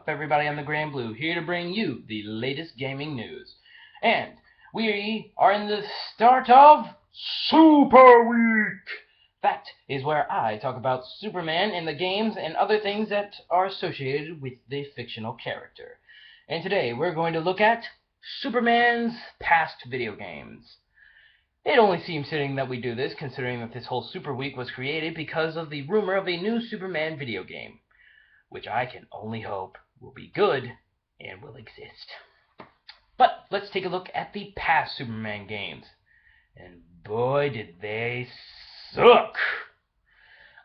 up, everybody? I'm the Grand Blue, here to bring you the latest gaming news. And we are in the start of Super Week! That is where I talk about Superman in the games and other things that are associated with the fictional character. And today we're going to look at Superman's past video games. It only seems fitting that we do this, considering that this whole Super Week was created because of the rumor of a new Superman video game, which I can only hope will be good and will exist. But let's take a look at the past Superman games. And boy, did they suck!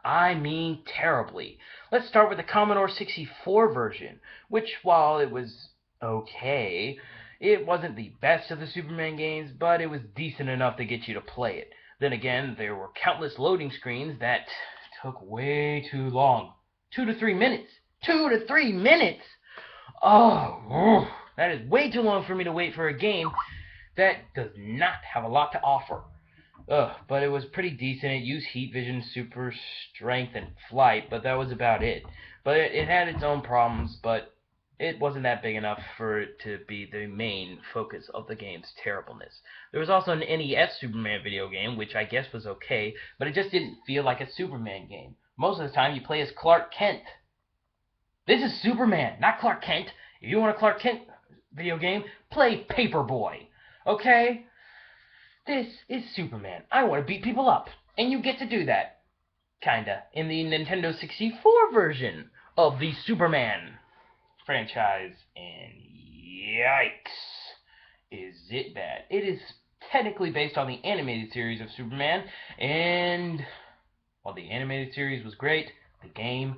I mean terribly. Let's start with the Commodore 64 version, which, while it was okay, it wasn't the best of the Superman games, but it was decent enough to get you to play it. Then again, there were countless loading screens that took way too long. 2 to 3 minutes. 2 to 3 minutes! Oh, that is way too long for me to wait for a game that does not have a lot to offer. But it was pretty decent. It used heat vision, super strength, and flight, but that was about it. But it had its own problems, but it wasn't that big enough for it to be the main focus of the game's terribleness. There was also an NES Superman video game, which I guess was okay, but it just didn't feel like a Superman game. Most of the time, you play as Clark Kent. This is Superman, not Clark Kent. If you want a Clark Kent video game, play Paperboy. Okay? This is Superman. I want to beat people up. And you get to do that. Kinda. In the Nintendo 64 version of the Superman franchise. And yikes. Is it bad? It is technically based on the animated series of Superman. And while the animated series was great, the game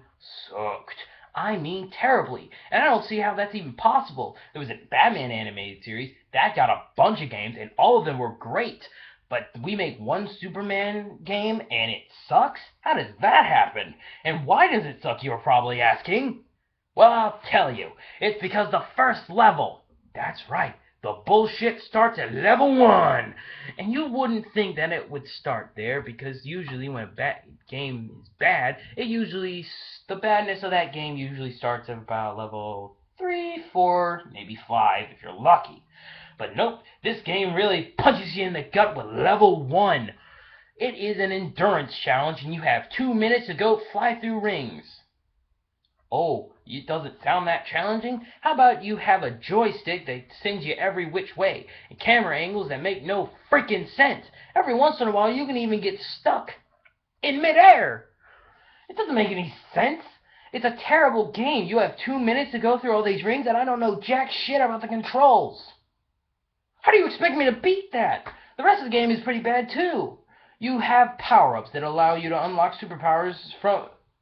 sucked. I mean terribly. And I don't see how that's even possible. There was a Batman animated series that got a bunch of games, and all of them were great. But we make one Superman game, and it sucks? How does that happen? And why does it suck, you're probably asking? Well, I'll tell you. It's because the first level, that's right, the bullshit starts at level 1. And you wouldn't think that it would start there, because usually when a game is bad, the badness of that game usually starts at about level 3, 4, maybe 5 if you're lucky. But nope, this game really punches you in the gut with level 1. It is an endurance challenge, and you have 2 minutes to go fly through rings. Oh, it doesn't sound that challenging? How about you have a joystick that sends you every which way, and camera angles that make no freaking sense? Every once in a while, you can even get stuck in midair. It doesn't make any sense. It's a terrible game. You have 2 minutes to go through all these rings, and I don't know jack shit about the controls. How do you expect me to beat that? The rest of the game is pretty bad, too. You have power-ups that allow you to unlock superpowers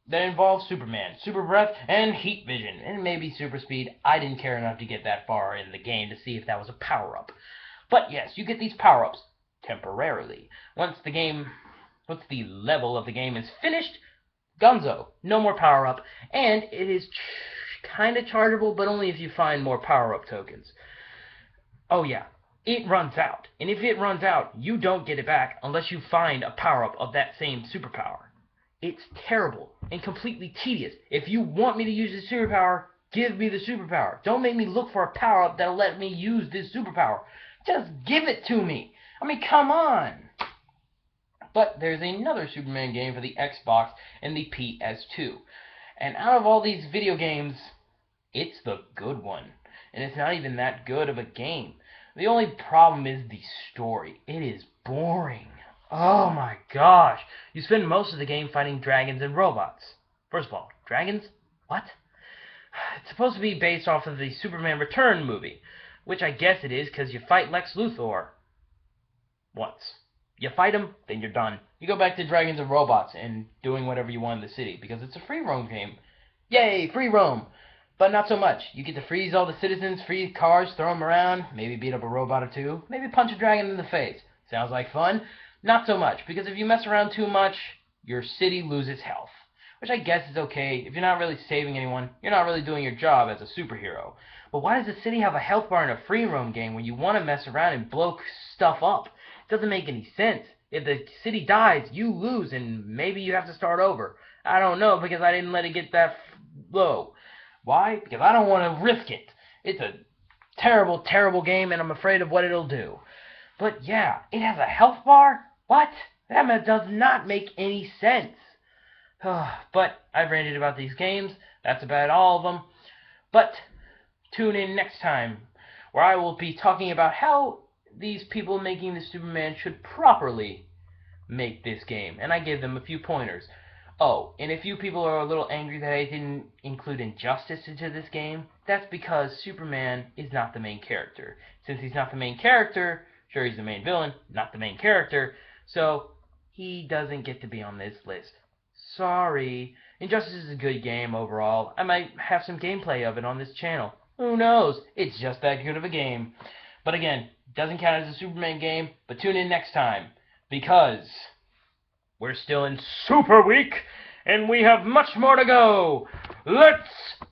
that involve Superman, super breath, and heat vision, and maybe super speed. I didn't care enough to get that far in the game to see if that was a power-up. But yes, you get these power-ups temporarily. Once the level of the game is finished, gunzo, no more power-up, and it is kind of chargeable, but only if you find more power-up tokens. Oh yeah, it runs out, and if it runs out, you don't get it back unless you find a power-up of that same superpower. It's terrible and completely tedious. If you want me to use this superpower, give me the superpower. Don't make me look for a power-up that'll let me use this superpower. Just give it to me. I mean, come on. But there's another Superman game for the Xbox and the PS2. And out of all these video games, it's the good one. And it's not even that good of a game. The only problem is the story. It is boring. Oh my gosh. You spend most of the game fighting dragons and robots. First of all, dragons? What? It's supposed to be based off of the Superman Return movie, which I guess it is because you fight Lex Luthor once. You fight him, then you're done. You go back to dragons and robots and doing whatever you want in the city because it's a free roam game. Yay, free roam! But not so much. You get to freeze all the citizens, freeze cars, throw them around, maybe beat up a robot or two, maybe punch a dragon in the face. Sounds like fun? Not so much, because if you mess around too much, your city loses health. Which I guess is okay. If you're not really saving anyone, you're not really doing your job as a superhero. But why does the city have a health bar in a free roam game when you want to mess around and blow stuff up? It doesn't make any sense. If the city dies, you lose, and maybe you have to start over. I don't know, because I didn't let it get that low. Why? Because I don't want to risk it. It's a terrible, terrible game, and I'm afraid of what it'll do. But yeah, it has a health bar? What? That does not make any sense. But I've ranted about these games. That's about all of them. But tune in next time, where I will be talking about how these people making the Superman should properly make this game. And I gave them a few pointers. Oh, and if you people are a little angry that I didn't include Injustice into this game, that's because Superman is not the main character. Since he's not the main character, sure, he's the main villain, not the main character, so he doesn't get to be on this list. Sorry. Injustice is a good game overall. I might have some gameplay of it on this channel. Who knows? It's just that good of a game. But again, doesn't count as a Superman game, but tune in next time, because we're still in Super Week, and we have much more to go. Let's